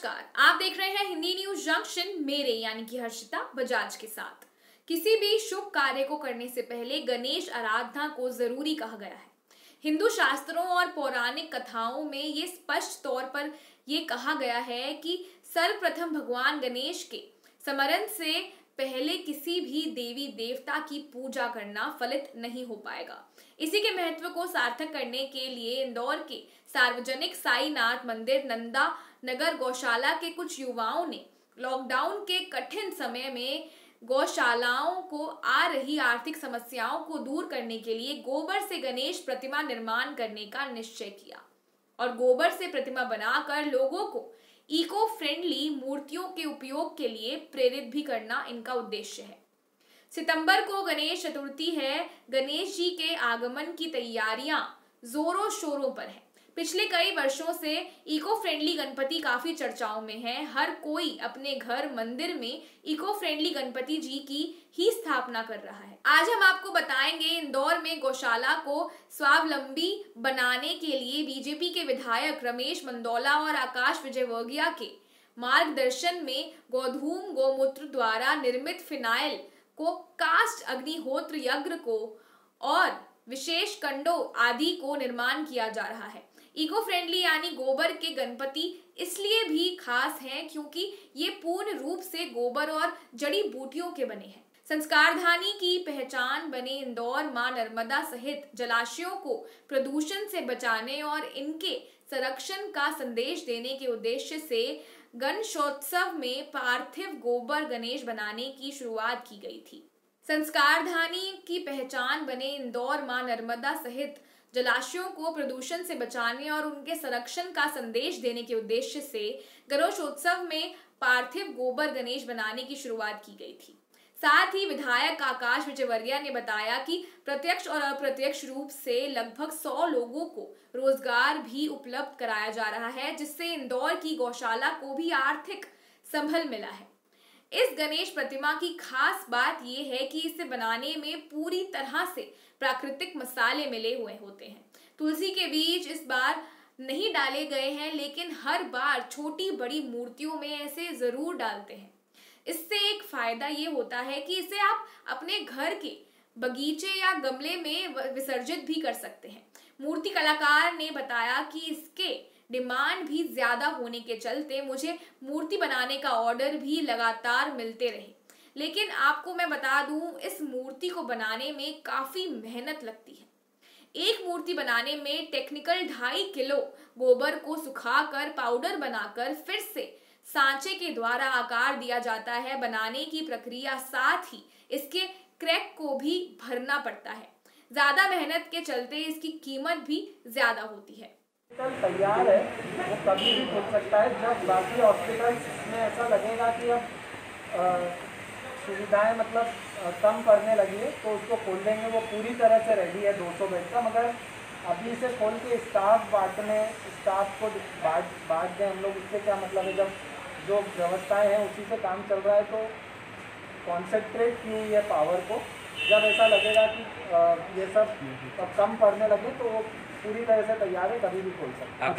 नमस्कार, आप देख रहे हैं हिंदी न्यूज जंक्शन मेरे यानी कि हर्षिता बजाज के साथ। किसी भी शुभ कार्य को करने से पहले गणेश आराधना को जरूरी कहा गया है। हिंदू शास्त्रों और पौराणिक कथाओं में ये स्पष्ट तौर पर ये कहा गया है कि सर्वप्रथम भगवान गणेश के स्मरण से पहले किसी भी देवी देवता की पूजा करना फलित नहीं हो पाएगा। इसी के महत्व को सार्थक करने के लिए इंदौर के सार्वजनिक साईनाथ मंदिर नंदा नगर गौशाला के कुछ युवाओं ने लॉकडाउन के कठिन समय में गौशालाओं को आ रही आर्थिक समस्याओं को दूर करने के लिए गोबर से गणेश प्रतिमा निर्माण करने का निश्चय किया और गोबर से प्रतिमा बनाकर लोगों को इको फ्रेंडली मूर्तियों के उपयोग के लिए प्रेरित भी करना इनका उद्देश्य है। सितंबर को गणेश चतुर्थी है। गणेश जी के आगमन की तैयारियां जोरों शोरों पर है। पिछले कई वर्षों से इको फ्रेंडली गणपति काफी चर्चाओं में है। हर कोई अपने घर मंदिर में इको फ्रेंडली गणपति जी की ही स्थापना कर रहा है। आज हम आपको बताएंगे इंदौर में गौशाला को स्वावलंबी बनाने के लिए बीजेपी के विधायक रमेश मंदौला और आकाश विजयवर्गीय के मार्गदर्शन में गोधूम गोमूत्र द्वारा निर्मित फिनाइल को कास्ट अग्निहोत्र यज्ञ को और विशेष कंडों आदि को निर्माण किया जा रहा है। इको फ्रेंडली यानी गोबर के गणपति इसलिए भी खास हैं क्योंकि ये पूर्ण रूप से गोबर और जड़ी बूटियों के बने हैं। संस्कारधानी की पहचान बने इंदौर मां नर्मदा सहित जलाशयों को प्रदूषण से बचाने और इनके संरक्षण का संदेश देने के उद्देश्य से गणेशोत्सव में पार्थिव गोबर गणेश बनाने की शुरुआत की गई थी। संस्कारधानी की पहचान बने इंदौर मां नर्मदा सहित जलाशयों को प्रदूषण से बचाने और उनके संरक्षण का संदेश देने के उद्देश्य से गणेशोत्सव में पार्थिव गोबर गणेश बनाने की शुरुआत की गई थी। साथ ही विधायक आकाश विजयवर्गीय ने बताया कि प्रत्यक्ष और अप्रत्यक्ष रूप से लगभग 100 लोगों को रोजगार भी उपलब्ध कराया जा रहा है, जिससे इंदौर की गौशाला को भी आर्थिक संबल मिला है। इस गणेश प्रतिमा की खास बात यह है कि इसे बनाने में पूरी तरह से प्राकृतिक मसाले मिले हुए होते हैं। तुलसी के बीज इस बार नहीं डाले गए हैं, लेकिन हर बार छोटी बड़ी मूर्तियों में ऐसे जरूर डालते हैं। इससे एक फायदा ये होता है कि इसे आप अपने घर के बगीचे या गमले में विसर्जित भी कर सकते हैं। मूर्ति कलाकार ने बताया कि इसके डिमांड भी ज्यादा होने के चलते मुझे मूर्ति बनाने का ऑर्डर भी लगातार मिलते रहे, लेकिन आपको मैं बता दूं इस मूर्ति को बनाने में काफी मेहनत लगती है। एक मूर्ति बनाने में टेक्निकल 2.5 किलो गोबर को सुखाकर पाउडर बनाकर फिर से सांचे के द्वारा आकार दिया जाता है। बनाने की प्रक्रिया साथ ही इसके क्रैक को भी भरना पड़ता है। ज्यादा मेहनत के चलते इसकी कीमत भी ज्यादा होती है। तैयार है, वो कभी भी खुल सकता है। जब बाकी हॉस्पिटल्स में ऐसा लगेगा कि अब सुविधाएं मतलब कम करने लगी है तो उसको खोल देंगे। वो पूरी तरह से रेडी है 200 बेड का, मगर अभी इसे खोल के स्टाफ को बांट दें हम लोग। इससे क्या मतलब है, जब जो व्यवस्थाएं हैं उसी से काम चल रहा है तो कॉन्सेंट्रेट की हुई है पावर को। जब ऐसा लगेगा कि ये सब कम पड़ने लगे तो वो पूरी तरह से तैयार है, कभी भी खोल सकते हैं।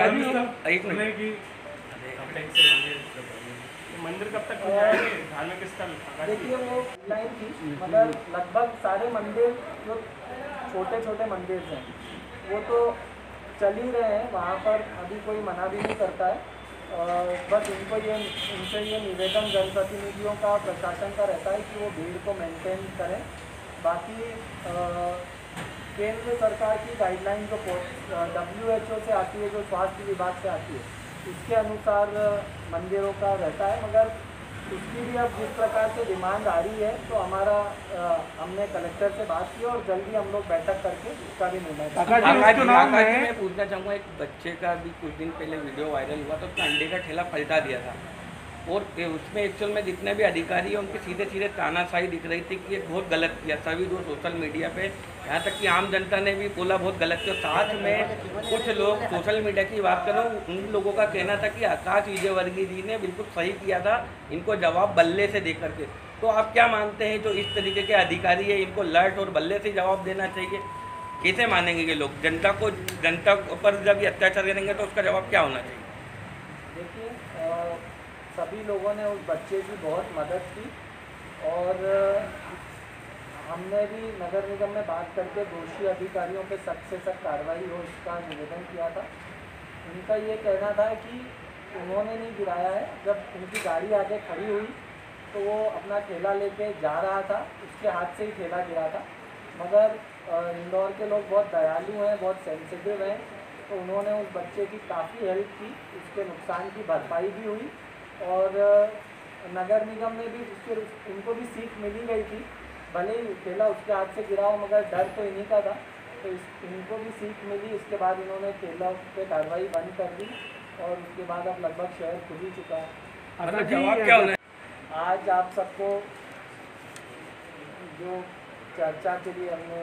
मंदिर कब तक खुल जाएंगे? धार्मिक स्थल देखिए वो लाइन थी, मगर लगभग सारे मंदिर जो छोटे छोटे मंदिर हैं वो तो चल ही रहे हैं। वहाँ पर अभी कोई मना भी नहीं करता है। बस इनसे ये निवेदन जनप्रतिनिधियों का, प्रशासन का रहता है कि वो भीड़ को मेंटेन करें। बाकी केंद्र सरकार की गाइडलाइन जो WHO से आती है, जो स्वास्थ्य विभाग से आती है, इसके अनुसार मंदिरों का रहता है। मगर उसकी भी अब जिस प्रकार से डिमांड आ रही है तो हमने कलेक्टर से बात की और जल्दी हम लोग बैठक करके उसका भी निर्णय। मैं पूछना चाहूँगा, एक बच्चे का भी कुछ दिन पहले वीडियो वायरल हुआ तो उसका अंडे का ठेला पलटा दिया था और उसमें एक्चुअल में जितने भी अधिकारी हैं उनके सीधे सीधे तानाशाही दिख रही थी कि ये बहुत गलत किया। सभी जो सोशल मीडिया पे, यहाँ तक कि आम जनता ने भी बोला बहुत गलत किया। साथ में कुछ लोग सोशल मीडिया की बात करो, उन लोगों का कहना था कि आकाश विजयवर्गीय जी ने बिल्कुल सही किया था, इनको जवाब बल्ले से दे करके। तो आप क्या मानते हैं, जो इस तरीके के अधिकारी है इनको लट और बल्ले से जवाब देना चाहिए? कैसे मानेंगे ये लोग? जनता पर जब ये अत्याचार करेंगे तो उसका जवाब क्या होना चाहिए? देखिए सभी लोगों ने उस बच्चे की बहुत मदद की और हमने भी नगर निगम में बात करके दोषी अधिकारियों पे सख्त से सख्त कार्रवाई हो इसका निवेदन किया था। उनका ये कहना था कि उन्होंने नहीं गिराया है, जब उनकी गाड़ी आगे खड़ी हुई तो वो अपना ठेला लेके जा रहा था, उसके हाथ से ही ठेला गिरा था। मगर इंदौर के लोग बहुत दयालु हैं, बहुत सेंसिटिव हैं, तो उन्होंने उस बच्चे की काफ़ी हेल्प की, उसके नुकसान की भरपाई भी हुई और नगर निगम ने भी उनको भी सीख मिली गई थी। भले ही ठेला उसके हाथ से गिरा हो मगर डर तो इन्हीं का था, तो इनको भी सीख मिली। इसके बाद इन्होंने ठेला पे कार्रवाई बंद कर दी और उसके बाद अब लगभग शहर खुल ही चुका है। जवाब क्या होना है? आज आप सबको जो चर्चा के लिए हमने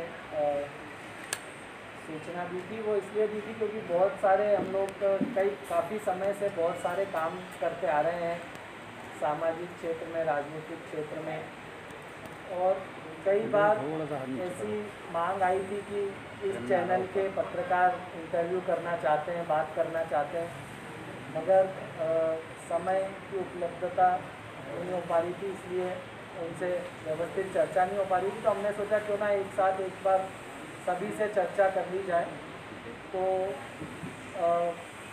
सूचना दी थी वो इसलिए दी थी क्योंकि बहुत सारे हम लोग काफ़ी समय से बहुत सारे काम करते आ रहे हैं सामाजिक क्षेत्र में, राजनीतिक क्षेत्र में, और कई बार ऐसी मांग आई थी कि इस चैनल के पत्रकार इंटरव्यू करना चाहते हैं, बात करना चाहते हैं, मगर समय की उपलब्धता नहीं हो पा रही थी, इसलिए उनसे व्यवस्थित चर्चा नहीं हो पा रही थी। तो हमने सोचा क्यों ना एक साथ एक बार सभी से चर्चा कर ली जाए, तो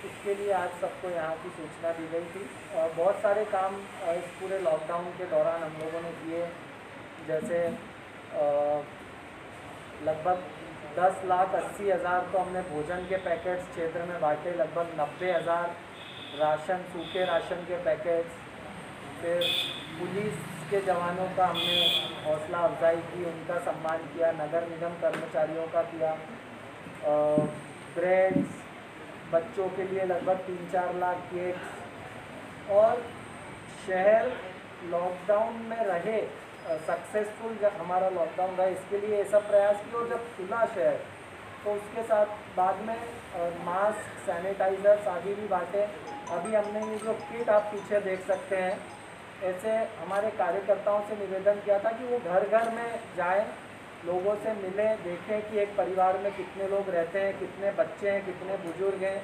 इसके लिए आज सबको यहाँ की सूचना दी गई थी। बहुत सारे काम इस पूरे लॉकडाउन के दौरान हम लोगों ने किए, जैसे लगभग 10,80,000 तो हमने भोजन के पैकेट्स क्षेत्र में बांटे, लगभग 90,000 राशन, सूखे राशन के पैकेट्स, फिर पुलिस के जवानों का हमने हौसला अफजाई की, उनका सम्मान किया, नगर निगम कर्मचारियों का किया, ब्रेड्स, बच्चों के लिए लगभग 3-4 लाख केक्स, और शहर लॉकडाउन में रहे, सक्सेसफुल जब हमारा लॉकडाउन रहा, इसके लिए ये सब प्रयास किए। और जब खुला शहर तो उसके साथ बाद में मास्क, सैनिटाइजर्स आदि भी बांटे। अभी हमने ये जो किट आप पीछे देख सकते हैं, ऐसे हमारे कार्यकर्ताओं से निवेदन किया था कि वो घर घर में जाएं, लोगों से मिलें, देखें कि एक परिवार में कितने लोग रहते हैं, कितने बच्चे हैं, कितने बुजुर्ग हैं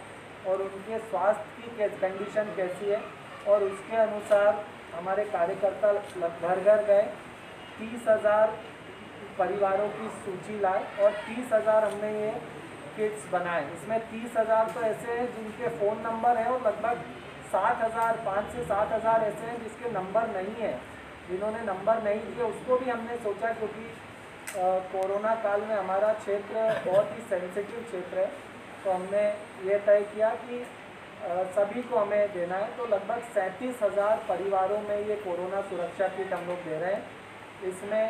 और उनके स्वास्थ्य की कंडीशन कैसी है, और उसके अनुसार हमारे कार्यकर्ता घर घर गए, 30,000 परिवारों की सूची लाए और 30,000 हमने ये किट्स बनाए। इसमें 30,000 तो ऐसे हैं जिनके फ़ोन नंबर हैं और लगभग 7,000, 5 से 7,000 ऐसे हैं जिसके नंबर नहीं है। जिन्होंने नंबर नहीं दिए उसको भी हमने सोचा, क्योंकि कोरोना काल में हमारा क्षेत्र बहुत ही सेंसिटिव क्षेत्र है, तो हमने ये तय किया कि सभी को हमें देना है। तो लगभग 37,000 परिवारों में ये कोरोना सुरक्षा किट हम लोग दे रहे हैं। इसमें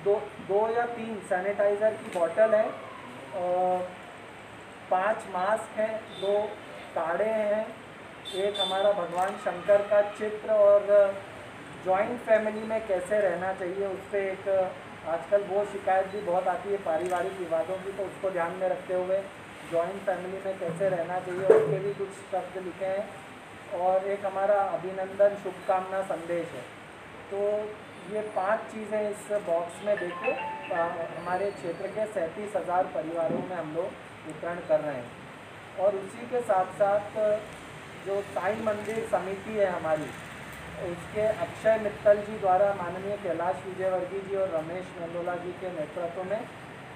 दो या 3 सैनिटाइज़र की बोतल है, 5 मास्क हैं, 2 काढ़े हैं, एक हमारा भगवान शंकर का चित्र, और जॉइंट फैमिली में कैसे रहना चाहिए उस पर एक आजकल वो शिकायत भी बहुत आती है पारिवारिक विवादों की, तो उसको ध्यान में रखते हुए जॉइंट फैमिली में कैसे रहना चाहिए उसके भी कुछ शब्द लिखे हैं, और एक हमारा अभिनंदन शुभकामना संदेश है। तो ये 5 चीज़ें इस बॉक्स में देके हमारे क्षेत्र के 37,000 परिवारों में हम लोग वितरण कर रहे हैं। और उसी के साथ साथ जो साईं मंदिर समिति है हमारी, उसके अक्षय मित्तल जी द्वारा माननीय कैलाश विजयवर्गीय जी और रमेश मेंदोला जी के नेतृत्व में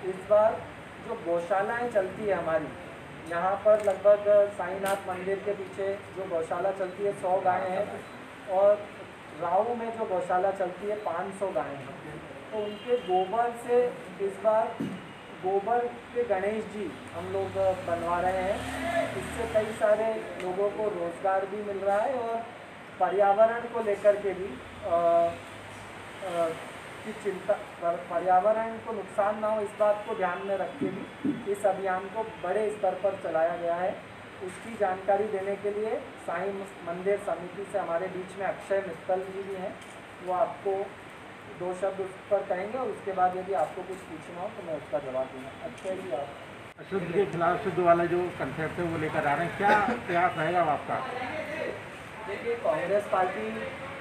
इस बार जो गौशालाएं चलती है हमारी, यहाँ पर लगभग साईनाथ मंदिर के पीछे जो गौशाला चलती है 100 गायें हैं, और राऊ में जो गौशाला चलती है 500 गायें हैं। तो उनके गोबर से इस बार गोबर के गणेश जी हम लोग बनवा रहे हैं। इससे कई सारे लोगों को रोज़गार भी मिल रहा है और पर्यावरण को लेकर के भी की चिंता, पर्यावरण को नुकसान ना हो इस बात को ध्यान में रख के भी इस अभियान को बड़े स्तर पर चलाया गया है। उसकी जानकारी देने के लिए साईं मंदिर समिति से हमारे बीच में अक्षय मित्तल जी भी हैं, वो आपको 2 शब्द उस पर कहेंगे और उसके बाद यदि आपको कुछ पूछना हो तो मैं उसका जवाब दूँगा। अक्षय जी, आप अशुद्ध के खिलाफ शुद्ध वाला जो कंसेप्ट है वो लेकर आ रहे हैं, क्या प्रयास रहेगा आपका? देखिए, कांग्रेस पार्टी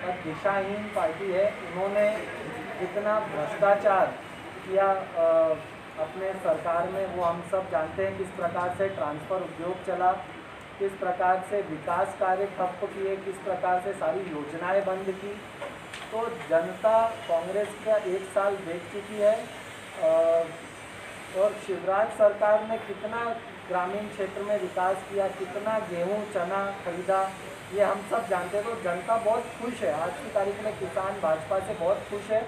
एक दिशाहीन पार्टी है। उन्होंने जितना भ्रष्टाचार किया अपने सरकार में वो हम सब जानते हैं, किस प्रकार से ट्रांसफ़र उद्योग चला, किस प्रकार से विकास कार्य ठप्प किए, किस प्रकार से सारी योजनाएं बंद की। तो जनता कांग्रेस का 1 साल देख चुकी है और शिवराज सरकार ने कितना ग्रामीण क्षेत्र में विकास किया, कितना गेहूं चना खरीदा, ये हम सब जानते हैं। तो जनता बहुत खुश है, आज की तारीख में किसान भाजपा से बहुत खुश है।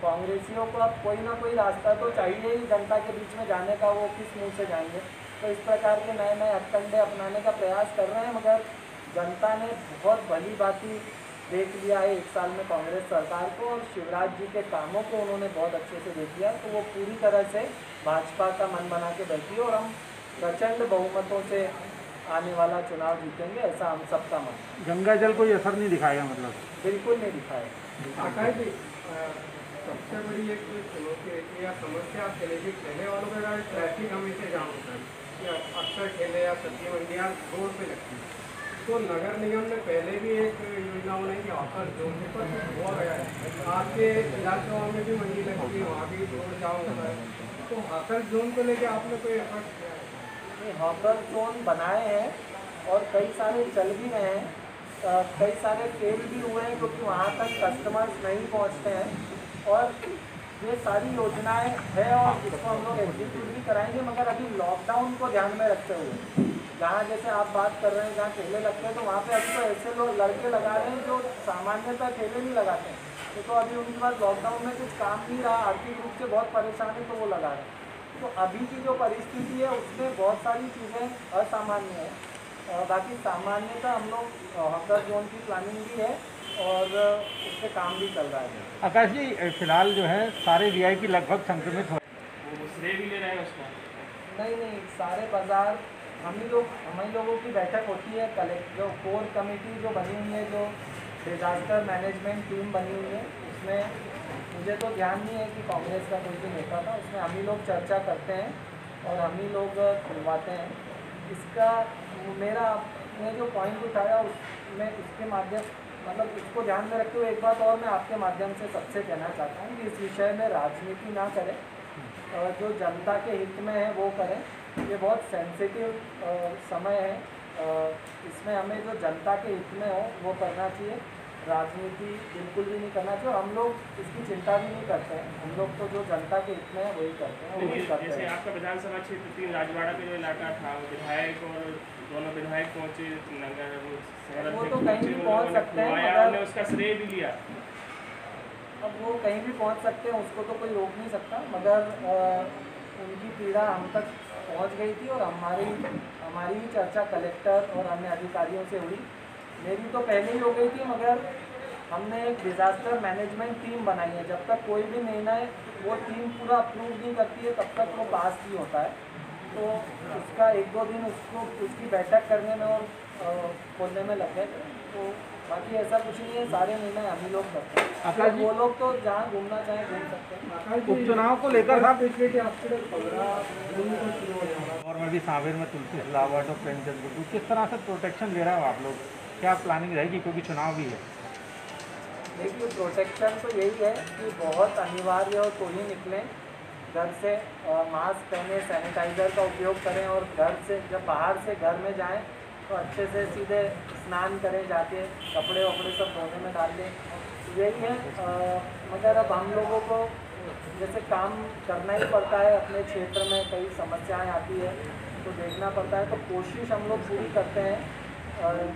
कांग्रेसियों को अब कोई ना कोई रास्ता तो चाहिए ही जनता के बीच में जाने का, वो किस मुंह से जाएंगे। तो इस प्रकार के नए नए हथकंडे अपनाने का प्रयास कर रहे हैं, मगर जनता ने बहुत भली भांति देख लिया है 1 साल में कांग्रेस सरकार को, और शिवराज जी के कामों को उन्होंने बहुत अच्छे से देख लिया। तो वो पूरी तरह से भाजपा का मन बना के बैठी है और हम प्रचंड बहुमतों से आने वाला चुनाव जीतेंगे, ऐसा हम सबका मन। गंगा जल कोई असर नहीं दिखाएगा मतलब? बिल्कुल नहीं दिखाएगा। आकाश जी, सबसे बड़ी एक चुनौती है या समस्या आप कह लीजिए, ठेले वालों का ट्रैफिक हमेशा जाम होता है, या अक्सर ठेले या सब्जी मंडियाँ रोड पे लगती है। तो नगर निगम ने पहले भी एक योजना बनाई कि हॉकर जोन पर हुआ गया है, आपके इलाकों में भी मंडी लगती है, वहाँ भी रोड जाम होता है। तो हॉकर जोन को लेकर आपने कोई एफर्ट किया है? हॉकर जोन बनाए हैं और कई सारे चल भी रहे हैं, कई सारे फेल भी हुए हैं क्योंकि वहाँ तक कस्टमर्स नहीं पहुँचते हैं। और ये सारी योजनाएं है और इसको हम लोग एग्जीक्यूट भी कराएंगे, मगर अभी लॉकडाउन को ध्यान में रखते हुए, जहाँ जैसे आप बात कर रहे हैं जहाँ ठेले लगते हैं, तो वहाँ पे अभी तो ऐसे लोग लड़के लगा रहे हैं जो सामान्यतः ठेले नहीं लगाते हैं। तो अभी उनके पास लॉकडाउन में कुछ काम नहीं रहा, आर्थिक रूप से बहुत परेशान है, तो वो लगा रहे हैं। तो अभी की जो परिस्थिति है उसमें बहुत सारी चीज़ें असामान्य है, बाकी सामान्यतः हम लोग हॉकर जोन की प्लानिंग भी है और उस पर काम भी चल रहा है। आकाश जी, फिलहाल जो है सारे वीआईपी लगभग संक्रमित हो, वो श्रेय भी ले रहे हैं उसका? नहीं, सारे बाजार हम ही लोगों की बैठक होती है, कलेक्ट जो कोर कमेटी जो बनी हुई है, जो डिजास्टर मैनेजमेंट टीम बनी हुई है, उसमें मुझे तो ध्यान नहीं है कि कांग्रेस का कोई भी नेता था, उसमें हम ही लोग चर्चा करते हैं और हम ही लोग खुलवाते हैं। इसका मैं जो पॉइंट उठाया उसमें इसके माध्यम मतलब इसको ध्यान में रखते हुए एक बात और मैं आपके माध्यम से सबसे कहना चाहता हूँ कि इस विषय में राजनीति ना करें, जो जनता के हित में है वो करें। ये बहुत सेंसिटिव समय है, इसमें हमें जो जनता के हित में हो वो करना चाहिए, राजनीति बिल्कुल भी नहीं करना चाहिए। और हम लोग इसकी चिंता भी नहीं करते हैं, हम लोग तो जो जनता के हित में है वही करते हैं, वही करते हैं। जैसे आपका विधानसभा क्षेत्र 3 राजवाड़ा का जो इलाका था, विधायक और दोनों विधायक पहुँचे नगर, वो तो कहीं भी पहुँच सकते हैं, मगर उसका श्रेय भी लिया। अब वो कहीं भी पहुँच सकते हैं, उसको तो कोई रोक नहीं सकता, मगर उनकी पीड़ा हम तक पहुँच गई थी और हमारी ही चर्चा कलेक्टर और अन्य अधिकारियों से हुई। मेरी तो पहले ही हो गई थी, मगर हमने एक डिज़ास्टर मैनेजमेंट टीम बनाई है। जब तक कोई भी निर्णय वो टीम पूरा अप्रूव नहीं करती है तब तक वो पास नहीं होता है। तो उसका 1-2 दिन उसकी बैठक करने में और खोलने में लग गए। तो बाकी ऐसा कुछ नहीं है, सारे निर्णय हम ही लोग करते हैं। आकाश जी, वो लोग तो जहाँ घूमना चाहें घूम सकते हैं। उपचुनाव को लेकर साहब और और मैं भी सांवेर में तुलसी सिलावट और प्रेमचंद गुड्डू किस तरह से प्रोटेक्शन ले रहे हो आप लोग, क्या प्लानिंग रहेगी क्योंकि चुनाव भी है? देखिए, प्रोटेक्शन तो यही है कि बहुत अनिवार्य हो तो ही निकलें घर से, मास्क पहने, सैनिटाइज़र का उपयोग करें और घर से जब बाहर से घर में जाएं तो अच्छे से सीधे स्नान करें, जाके कपड़े वपड़े सब धोने में डाल दें, यही है। मगर अब हम लोगों को जैसे काम करना ही पड़ता है, अपने क्षेत्र में कई समस्याएं आती है तो देखना पड़ता है, तो कोशिश हम लोग पूरी करते हैं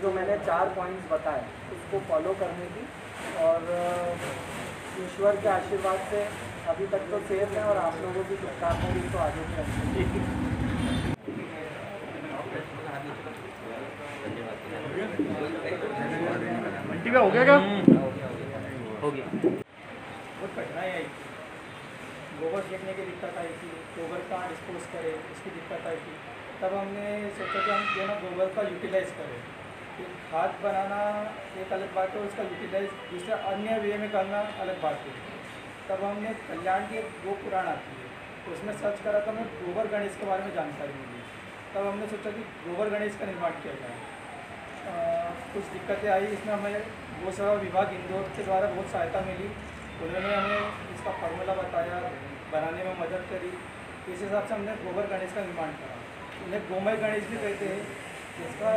जो मैंने 4 पॉइंट्स बताए उसको फॉलो करने की, और ईश्वर के आशीर्वाद से अभी तक तो सेफ है और आप लोगों की शुभकामनाएं भी तो आगे भी रहेंगी। हो गया क्या? हो गया। बहुत कठिनाई आई, गोबर फेंकने की दिक्कत आई थी, गोबर का डिस्पोज करें उसकी दिक्कत आई थी। तब हमने सोचा कि हम जो ना गोबर का यूटिलाइज़ करें, कि खाद बनाना एक अलग बात है, उसका यूटिलाइज दूसरा अन्य वे में करना अलग बात है। तब हमने कल्याण की एक गो पुराण आती है, तो उसमें सर्च करा तो हमें गोबर गणेश के बारे में जानकारी मिली। तब हमने सोचा कि गोबर गणेश का निर्माण किया जाए। कुछ दिक्कतें आई, इसमें हमें गौ सेवा विभाग इंदौर के द्वारा बहुत सहायता मिली, उन्होंने हमें इसका फार्मूला बताया, बनाने में मदद करी। इस हिसाब से हमने गोबर गणेश का निर्माण करा। उन्हें गोमय गणेश भी कहते हैं, इसका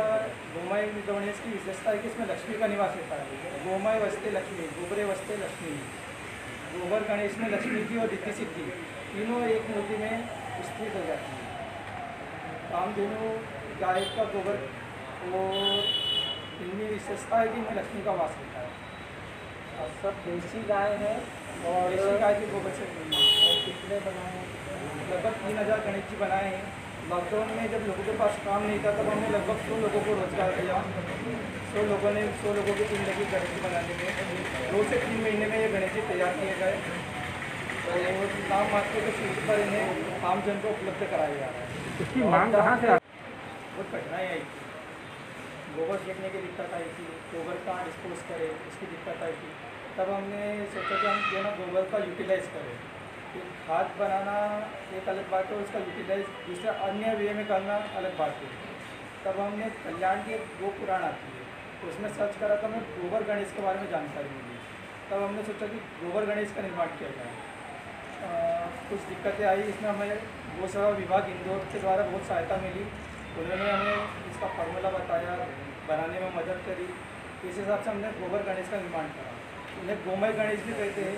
गोमय गणेश की विशेषता है कि इसमें लक्ष्मी का निवास रहता है। गोमय वस्ते लक्ष्मी, गोबरे वस्ते लक्ष्मी। गोबर गणेश में लक्ष्मी की और रिद्धि सिद्धि तीनों एक मूर्ति में स्थित हो जाती है। कामधेनु गाय का गोबर और इनकी विशेषता है कि इनमें लक्ष्मी का वास रहता है। और सब देसी गाय है और देसी गाय के गोबर से कितने बनाए हैं? लगभग 3000 गणेश जी बनाए हैं। लॉकडाउन में जब लोगों के पास काम नहीं था तब हमने लगभग 100 लोगों को रोजगार दिया। 100 लोगों की टीम लगी गणेश जी बनाने में। 2 से 3 महीने में ये गणेश जी तैयार किए गए और नाम मात्र के शुल्क पर इन्हें आमजन को उपलब्ध कराया जा रहा है। इसकी मांग कहाँ से बहुत कठिनाई आई थी। गोबर फेंकने की दिक्कत आई थी, गोबर का डिस्पोज करें इसकी दिक्कत आई थी। तब हमने सोचा कि हम क्यों ना गोबर का यूटिलाइज़ करें। खाद बनाना एक अलग बात है, उसका यूटिलाइज दूसरा अन्य वे में करना अलग बात है। तब हमने कल्याण की एक गो पुराण आती है तो उसमें सर्च करा तो हमें गोबर गणेश के बारे में जानकारी मिली। तब हमने सोचा कि गोबर गणेश का निर्माण किया जाए। कुछ दिक्कतें आई, इसमें हमें गौ सेवा विभाग इंदौर के द्वारा बहुत सहायता मिली। उन्होंने हमें इसका फार्मूला बताया, बनाने में मदद करी। इस हिसाब से हमने गोबर गणेश का निर्माण करा। इन्हें गोमय गणेश भी कहते हैं।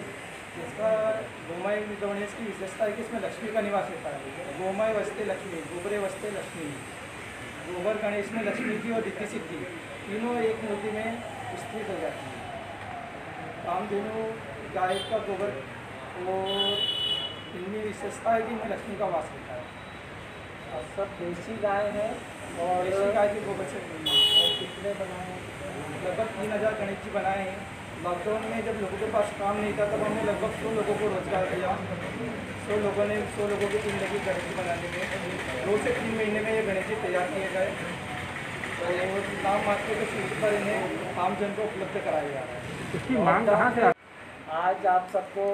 इसका गोमय गणेश की विशेषता है कि इसमें लक्ष्मी का निवास रहता है। गोमय वस्ते लक्ष्मी, गोबरे वस्ते लक्ष्मी। गोबर गणेश में लक्ष्मी की और रिद्धि सिद्धि तीनों एक मूर्ति में स्थित हो जाती है। कामधेनु गाय का गोबर और इनकी विशेषता है कि इनमें लक्ष्मी का वास रहता है। और सब देसी गाय है और देसी गाय के गोबर से कितने बनाए हैं? लगभग 3000 गणेश जी बनाए हैं। लॉकडाउन में जब लोगों के पास काम नहीं था तब हमने लगभग 100 लोगों को रोजगार दिया। 100 लोगों की टीम लगी गणेश जी बनाने में। 2 से 3 महीने में ये गणेश जी तैयार किए गए और नाम मात्र के शुल्क पर इन्हें आमजन को उपलब्ध कराया जा रहा है। इसकी मांग कहाँ से आज आप सबको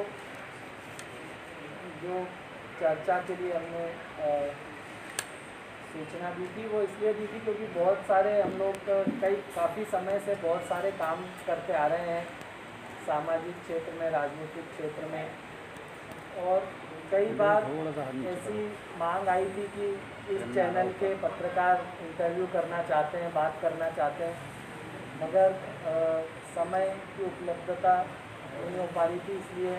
जो चर्चा के लिए हमने सूचना दी थी वो इसलिए दी थी क्योंकि बहुत सारे हम लोग काफ़ी समय से बहुत सारे काम करते आ रहे हैं सामाजिक क्षेत्र में, राजनीतिक क्षेत्र में। और कई बार ऐसी मांग आई थी कि इस चैनल के पत्रकार इंटरव्यू करना चाहते हैं, बात करना चाहते हैं, मगर समय की उपलब्धता नहीं हो पा रही थी, इसलिए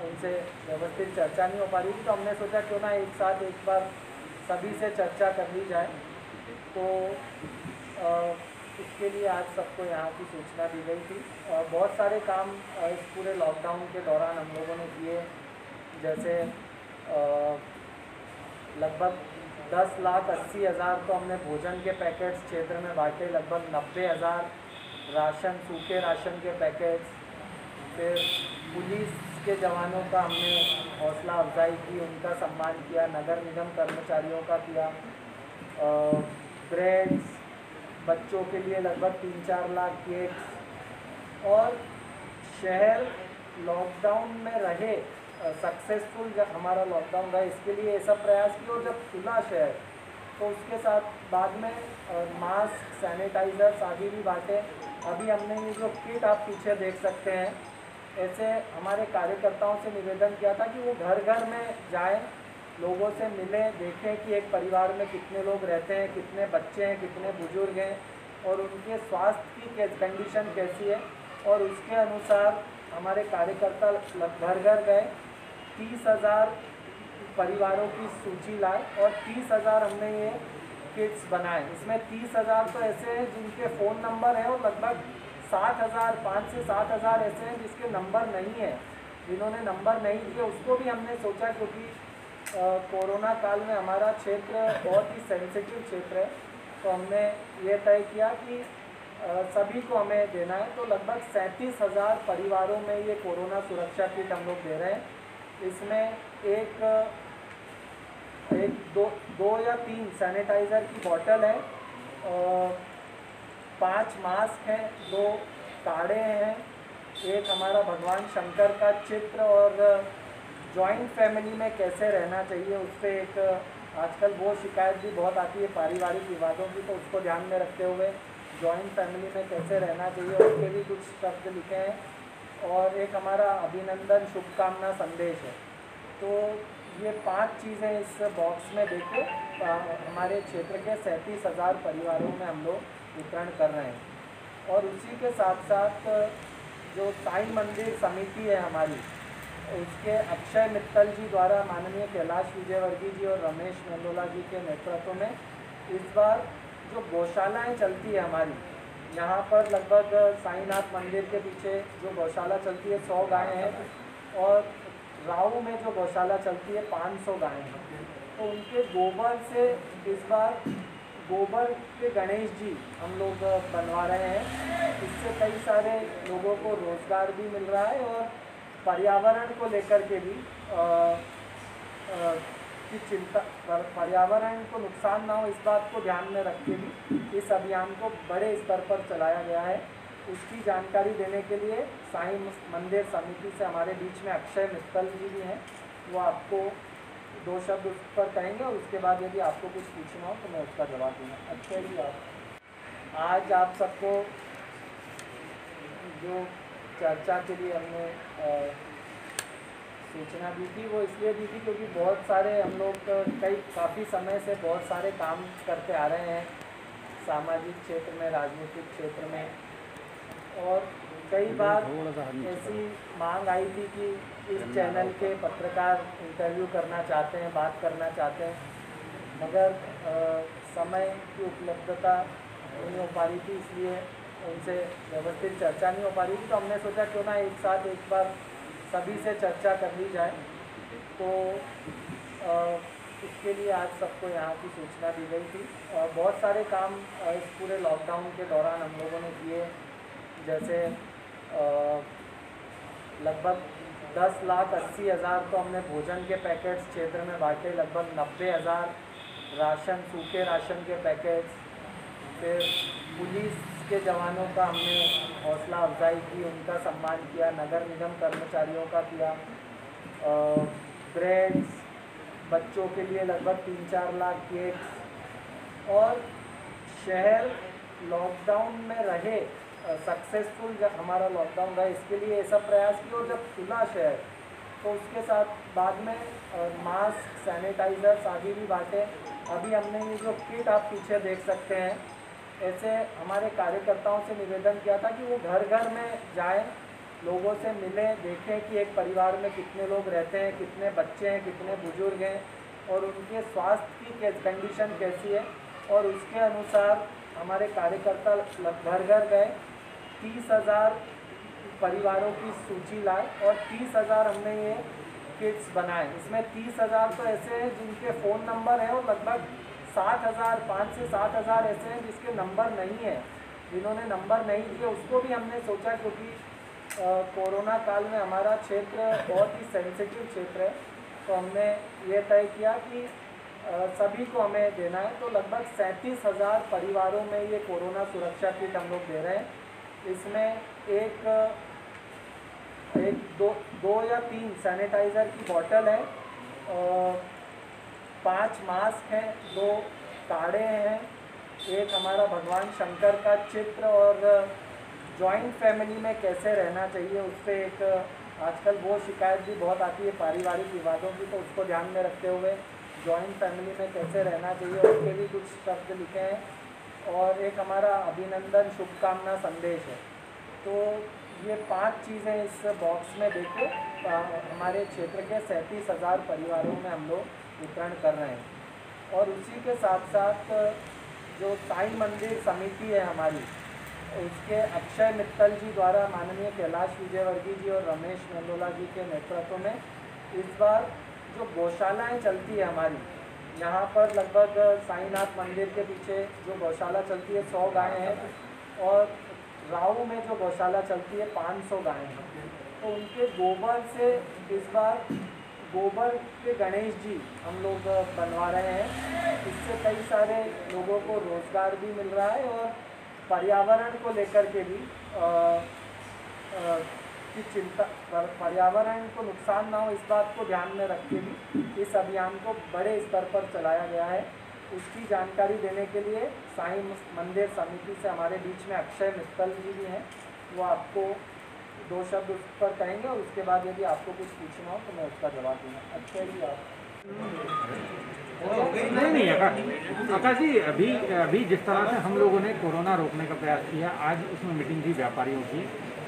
उनसे व्यवस्थित चर्चा नहीं हो पा रही थी। तो हमने सोचा क्यों ना एक साथ एक बार सभी से चर्चा कर ली जाए। तो इसके लिए आज सबको यहाँ की सूचना दी गई थी। बहुत सारे काम इस पूरे लॉकडाउन के दौरान हम लोगों ने किए, जैसे लगभग 10,80,000 तो हमने भोजन के पैकेट्स क्षेत्र में बांटे, लगभग 90,000 राशन, सूखे राशन के पैकेट्स। फिर पुलिस के जवानों का हमने हौसला अफजाई की, उनका सम्मान किया, नगर निगम कर्मचारियों का किया। ब्रेड्स बच्चों के लिए लगभग 3-4 लाख केक्स। और शहर लॉकडाउन में रहे, सक्सेसफुल जब हमारा लॉकडाउन रहा, इसके लिए ये सब प्रयास किए। और जब खुला शहर तो उसके साथ बाद में मास्क, सैनिटाइजर्स आदि भी बांटे। अभी हमने ये जो किट आप पीछे देख सकते हैं, ऐसे हमारे कार्यकर्ताओं से निवेदन किया था कि वो घर घर में जाएं, लोगों से मिलें, देखें कि एक परिवार में कितने लोग रहते हैं, कितने बच्चे हैं, कितने बुजुर्ग हैं और उनके स्वास्थ्य की कंडीशन कैसी है। और उसके अनुसार हमारे कार्यकर्ता घर घर गए, 30,000 परिवारों की सूची लाए और 30,000 हमने ये किट्स बनाए। इसमें 30,000 तो ऐसे हैं जिनके फ़ोन नंबर हैं और लगभग 7,000, 5 से 7,000 ऐसे हैं जिसके नंबर नहीं है। जिन्होंने नंबर नहीं दिए उसको भी हमने सोचा, क्योंकि कोरोना काल में हमारा क्षेत्र बहुत ही सेंसिटिव क्षेत्र है, तो हमने ये तय किया कि सभी को हमें देना है। तो लगभग 37,000 परिवारों में ये कोरोना सुरक्षा किट हम लोग दे रहे हैं। इसमें दो या 3 सैनिटाइज़र की बोतल है, 5 मास्क हैं, 2 काढ़े हैं, एक हमारा भगवान शंकर का चित्र और जॉइंट फैमिली में कैसे रहना चाहिए उस पर एक आजकल वो शिकायत भी बहुत आती है पारिवारिक विवादों की, तो उसको ध्यान में रखते हुए जॉइंट फैमिली में कैसे रहना चाहिए उसके भी कुछ शब्द लिखे हैं। और एक हमारा अभिनंदन शुभकामना संदेश है। तो ये 5 चीज़ें इस बॉक्स में देके हमारे क्षेत्र के 37,000 परिवारों में हम लोग वितरण कर रहे हैं। और उसी के साथ साथ जो साईं मंदिर समिति है हमारी, उसके अक्षय मित्तल जी द्वारा माननीय कैलाश विजयवर्गीय जी और रमेश मेंदोला जी के नेतृत्व में इस बार जो गौशालाएँ चलती है हमारी, यहाँ पर लगभग साईनाथ मंदिर के पीछे जो गौशाला चलती है 100 गायें हैं और राऊ में जो गौशाला चलती है 500 गायें हैं। तो उनके गोबर से इस बार गोबर के गणेश जी हम लोग बनवा रहे हैं। इससे कई सारे लोगों को रोज़गार भी मिल रहा है और पर्यावरण को लेकर के भी की चिंता, पर्यावरण को नुकसान ना हो इस बात को ध्यान में रख के भी इस अभियान को बड़े स्तर पर चलाया गया है। उसकी जानकारी देने के लिए साईं मंदिर समिति से हमारे बीच में अक्षय मित्तल जी भी हैं, वो आपको 2 शब्द उस पर कहेंगे और उसके बाद यदि आपको कुछ पूछना हो तो मैं उसका जवाब दूँगा। अक्षय जी, आप आज आप सबको जो चर्चा के लिए हमने सूचना दी थी वो इसलिए दी थी क्योंकि बहुत सारे हम लोग काफ़ी समय से बहुत सारे काम करते आ रहे हैं सामाजिक क्षेत्र में, राजनीतिक क्षेत्र में, और कई बार ऐसी मांग आई थी कि इस चैनल के पत्रकार इंटरव्यू करना चाहते हैं, बात करना चाहते हैं, मगर समय की उपलब्धता नहीं हो पा रही थी, इसलिए उनसे व्यवस्थित चर्चा नहीं हो पा रही थी। तो हमने सोचा क्यों ना एक साथ एक बार सभी से चर्चा कर ली जाए। तो इसके लिए आज सबको यहाँ की सूचना दी गई थी। बहुत सारे काम इस पूरे लॉकडाउन के दौरान हम लोगों ने किए, जैसे लगभग 10,80,000 तो हमने भोजन के पैकेट्स क्षेत्र में बांटे, लगभग 90,000 राशन, सूखे राशन के पैकेट्स। फिर पुलिस के जवानों का हमने हौसला अफजाई की, उनका सम्मान किया, नगर निगम कर्मचारियों का किया, ब्रेड्स, बच्चों के लिए लगभग 3-4 लाख केक्स। और शहर लॉकडाउन में रहे, सक्सेसफुल जब हमारा लॉकडाउन रहा, इसके लिए ऐसा प्रयास किया। और जब खुला शहर तो उसके साथ बाद में मास्क, सैनिटाइजर्स आदि भी बांटे। अभी हमने ये जो किट आप पीछे देख सकते हैं, ऐसे हमारे कार्यकर्ताओं से निवेदन किया था कि वो घर घर में जाएं, लोगों से मिलें, देखें कि एक परिवार में कितने लोग रहते हैं, कितने बच्चे हैं, कितने बुजुर्ग हैं और उनके स्वास्थ्य की कंडीशन कैसी है। और उसके अनुसार हमारे कार्यकर्ता घर घर गए, 30,000 परिवारों की सूची लाए और 30,000 हमने ये किट्स बनाए। इसमें 30,000 तो ऐसे हैं जिनके फ़ोन नंबर हैं और लगभग 7,000, 5 से 7,000 ऐसे हैं जिसके नंबर नहीं है, जिन्होंने नंबर नहीं दिए। उसको भी हमने सोचा, क्योंकि कोरोना काल में हमारा क्षेत्र बहुत ही सेंसिटिव क्षेत्र है, तो हमने ये तय किया कि सभी को हमें देना है। तो लगभग 37,000 परिवारों में ये कोरोना सुरक्षा किट हम लोग दे रहे हैं। इसमें दो या 3 सैनिटाइज़र की बॉटल है, 5 मास्क हैं, 2 काढ़े हैं, एक हमारा भगवान शंकर का चित्र और जॉइंट फैमिली में कैसे रहना चाहिए उस पर एक, आजकल वो शिकायत भी बहुत आती है पारिवारिक विवादों की, तो उसको ध्यान में रखते हुए जॉइंट फैमिली में कैसे रहना चाहिए उसके भी कुछ शब्द लिखे हैं। और एक हमारा अभिनंदन शुभकामना संदेश है। तो ये 5 चीज़ें इस बॉक्स में देके हमारे क्षेत्र के 37,000 परिवारों में हम लोग वितरण कर रहे हैं। और उसी के साथ साथ जो साईं मंदिर समिति है हमारी, उसके अक्षय मित्तल जी द्वारा माननीय कैलाश विजयवर्गीय जी और रमेश मेंदोला जी के नेतृत्व में इस बार जो गौशालाएँ चलती है हमारी, यहाँ पर लगभग साईनाथ मंदिर के पीछे जो गौशाला चलती है 100 गायें हैं और राऊ में जो गौशाला चलती है 500 गायें हैं। तो उनके गोबर से इस बार गोबर के गणेश जी हम लोग बनवा रहे हैं। इससे कई सारे लोगों को रोज़गार भी मिल रहा है और पर्यावरण को लेकर के भी की चिंता, पर्यावरण को नुकसान ना हो इस बात को ध्यान में रख के भी इस अभियान को बड़े स्तर पर चलाया गया है। उसकी जानकारी देने के लिए साईं मंदिर समिति से हमारे बीच में अक्षय मित्तल जी भी हैं, वो आपको 2 शब्द उस पर कहेंगे और उसके बाद यदि आपको कुछ पूछना हो तो मैं उसका जवाब दूँगा। अक्षय जी, आप नहीं आकाश जी, अभी जिस तरह से हम लोगों ने कोरोना रोकने का प्रयास किया, आज उसमें मीटिंग थी व्यापारियों की,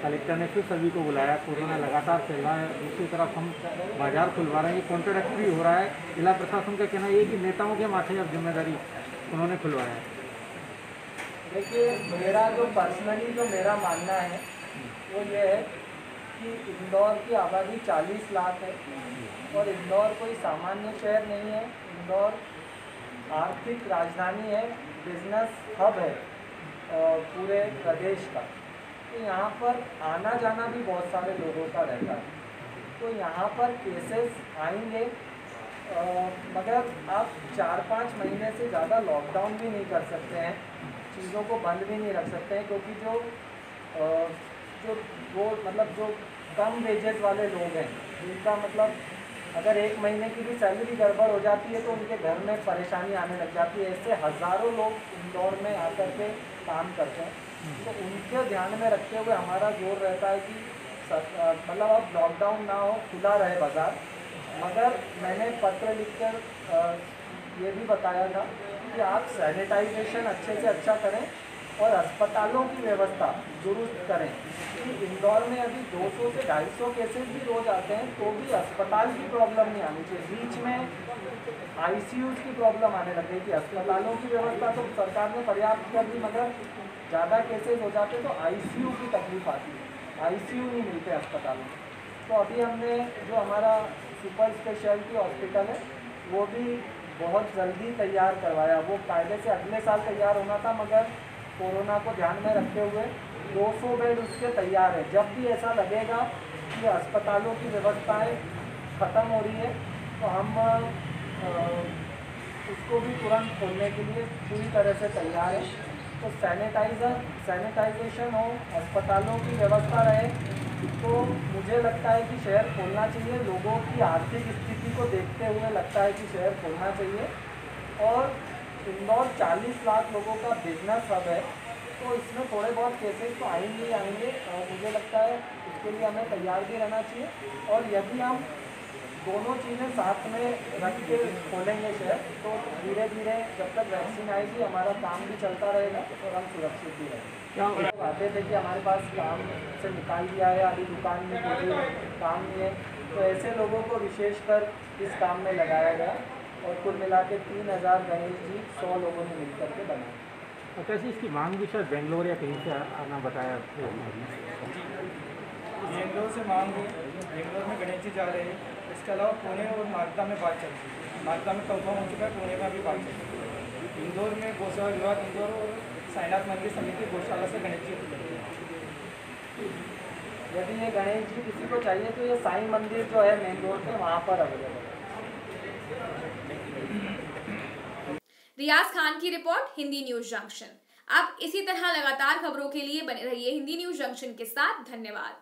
कलेक्टर ने फिर सभी को बुलाया। कोरोना लगातार फैल रहा है, दूसरी तरफ हम बाजार खुलवा रहे हैं, ये कॉन्ट्राडिक्टरी हो रहा है। जिला प्रशासन का कहना ये कि नेताओं के माथे अब जिम्मेदारी उन्होंने खुलवाया है। देखिए, मेरा जो पर्सनली जो मेरा मानना है वो ये है कि इंदौर की आबादी 40 लाख है और इंदौर कोई सामान्य शहर नहीं है। इंदौर आर्थिक राजधानी है, बिजनेस हब है पूरे प्रदेश का। तो यहाँ पर आना जाना भी बहुत सारे लोगों का रहता है, तो यहाँ पर केसेस आएंगे, मगर आप 4-5 महीने से ज़्यादा लॉकडाउन भी नहीं कर सकते हैं, चीज़ों को बंद भी नहीं रख सकते हैं, क्योंकि जो कम वेजेस वाले लोग हैं, जिनका मतलब अगर 1 महीने की भी सैलरी गड़बड़ हो जाती है तो उनके घर में परेशानी आने लग जाती है। ऐसे हज़ारों लोग इंदौर में आकर के काम करते हैं, तो उनके ध्यान में रखते हुए हमारा जोर रहता है कि मतलब अब लॉकडाउन ना हो, खुला रहे बाज़ार। मगर मैंने पत्र लिखकर ये भी बताया था कि आप सैनिटाइजेशन अच्छे से अच्छा करें और अस्पतालों की व्यवस्था दुरुस्त करें। कि इंदौर में अभी 200 से 250 केसेस भी रोज आते हैं, तो भी अस्पताल की प्रॉब्लम नहीं आनी चाहिए। बीच में ICU की प्रॉब्लम आने लग गई थी। अस्पतालों की व्यवस्था तो सरकार ने पर्याप्त कर दी, मगर ज़्यादा केसेस हो जाते तो ICU की तकलीफ आती है, ICU नहीं मिलते अस्पतालों में। तो अभी हमने जो हमारा सुपर स्पेशलिटी हॉस्पिटल है वो भी बहुत जल्दी तैयार करवाया। वो कायदे से अगले साल तैयार होना था, मगर कोरोना को ध्यान में रखते हुए 200 बेड उसके तैयार है। जब भी ऐसा लगेगा कि अस्पतालों की व्यवस्थाएं ख़त्म हो रही है तो हम उसको भी तुरंत खोलने के लिए पूरी तरह से तैयार है। तो सैनिटाइजेशन हो, अस्पतालों की व्यवस्था रहे, तो मुझे लगता है कि शहर खोलना चाहिए। लोगों की आर्थिक स्थिति को देखते हुए लगता है कि शहर खोलना चाहिए। और इंदौर 40 लाख लोगों का बिजनेस हब है, तो इसमें थोड़े बहुत केसेस तो आएंगे ही आएंगे, और मुझे लगता है उसके लिए हमें तैयार भी रहना चाहिए। और यदि हम दोनों चीज़ें साथ में रख के खोलेंगे शहर, तो धीरे धीरे जब तक वैक्सीन आएगी हमारा काम भी चलता रहेगा और हम सुरक्षित भी रहेंगे। आते थे कि हमारे पास काम से निकाल दिया है, अभी दुकान में कोई काम नहीं है, तो ऐसे लोगों को विशेषकर इस काम में लगाया गया और कुल मिला के 3000 गणेश जी 100 लोगों ने मिलकर के बनाए। तो कैसे इसकी मांग भी शायद बेंगलोर या कहीं से आना बताया? बेंगलोर से मांग है, बेंगलोर में गणेश जी जा रहे हैं। इसके अलावा पुणे और मालदा में बात चल रही है, मालदा में कंफर्म हो चुका है, पुणे में भी बात चल रही है। इंदौर में गौशाला विभाग इंदौर और साईनाथ मंदिर समिति गौशाला से गणेश जी यदि ये गणेश जी किसी को चाहिए तो ये साईं मंदिर जो है मेन रोड पे वहाँ पर अवेलेबल है। रियाज खान की रिपोर्ट, हिंदी न्यूज जंक्शन। आप इसी तरह लगातार खबरों के लिए बने रहिए हिंदी न्यूज जंक्शन के साथ। धन्यवाद।